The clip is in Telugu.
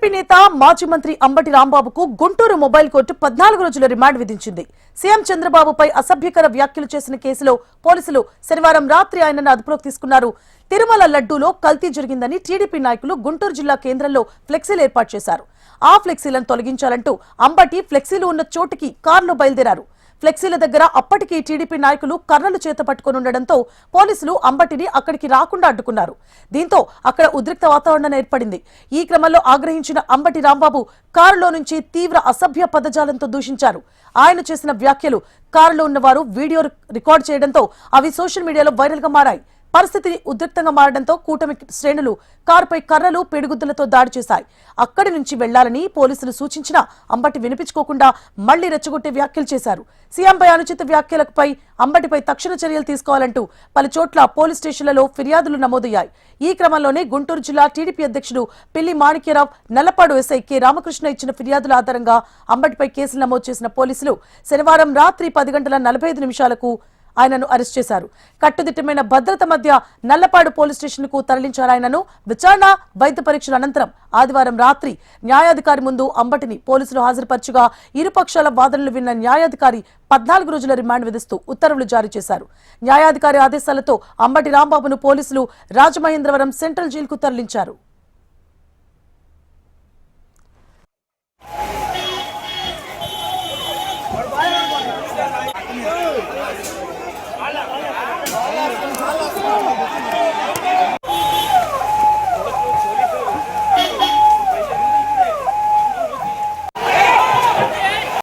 నేత మాజీ మంత్రి అంబటి రాంబాబుకు గుంటూరు మొబైల్ కోర్టు 14 రోజుల రిమాండ్ విధించింది. సీఎం చంద్రబాబుపై అసభ్యకర వ్యాఖ్యలు చేసిన కేసులో పోలీసులు శనివారం రాత్రి ఆయనను అదుపులోకి తీసుకున్నారు. తిరుమల లడ్డూలో కల్తీ జరిగిందని టీడీపీ నాయకులు గుంటూరు జిల్లా కేంద్రంలో ఫ్లెక్సీలు ఏర్పాటు చేశారు. ఆ ఫ్లెక్సీలను తొలగించాలంటూ అంబటి ఫ్లెక్సీలు ఉన్న చోటుకి కారులో బయలుదేరారు. ఫ్లెక్సీల దగ్గర అప్పటికీ టీడీపీ నాయకులు కర్రలు చేత పట్టుకుని ఉండడంతో పోలీసులు అంబటిని అక్కడికి రాకుండా అడ్డుకున్నారు. దీంతో అక్కడ ఉద్రిక్త వాతావరణం ఏర్పడింది. ఈ క్రమంలో ఆగ్రహించిన అంబటి రాంబాబు కారులో నుంచి తీవ్ర అసభ్య పదజాలంతో దూషించారు. ఆయన చేసిన వ్యాఖ్యలు కారులో ఉన్నవారు వీడియో రికార్డు చేయడంతో అవి సోషల్ మీడియాలో వైరల్ గా మారాయి. పరిస్థితి ఉద్రిక్తంగా మారడంతో కూటమి శ్రేణులు కారుపై కర్రలు పిడిగుద్దులతో దాడి చేశాయి. అక్కడి నుంచి వెళ్లాలని పోలీసులు సూచించినా అంబటి వినిపించుకోకుండా మళ్లీ రెచ్చగొట్టే వ్యాఖ్యలు చేశారు. సీఎంపై అనుచిత వ్యాఖ్యలపై అంబటిపై తక్షణ చర్యలు తీసుకోవాలంటూ పలు చోట్ల పోలీస్ స్టేషన్లలో ఫిర్యాదులు నమోదయ్యాయి. ఈ క్రమంలోనే గుంటూరు జిల్లా టీడీపీ అధ్యక్షుడు పిల్లి మాణిక్యరావు, నల్లపాడు ఎస్ఐ కె రామకృష్ణ ఇచ్చిన ఫిర్యాదుల ఆధారంగా అంబటిపై కేసులు నమోదు చేసిన పోలీసులు శనివారం రాత్రి 10:45 ఆయనను అరెస్ట్ చేశారు. కట్టుదిట్టమైన భద్రత మధ్య నల్లపాడు పోలీస్ స్టేషన్ కు తరలించారు. ఆయనను విచారణ, వైద్య పరీక్షల అనంతరం ఆదివారం రాత్రి న్యాయాధికారి ముందు అంబటిని పోలీసులు హాజరుపరచగా ఇరుపక్షాల వాదనలు విన్న న్యాయాధికారి 14 రోజుల రిమాండ్ విధిస్తూ ఉత్తర్వులు జారీ చేశారు. న్యాయాధికారి ఆదేశాలతో అంబటి రాంబాబును పోలీసులు రాజమహేంద్రవరం సెంట్రల్ జైలుకు తరలించారు.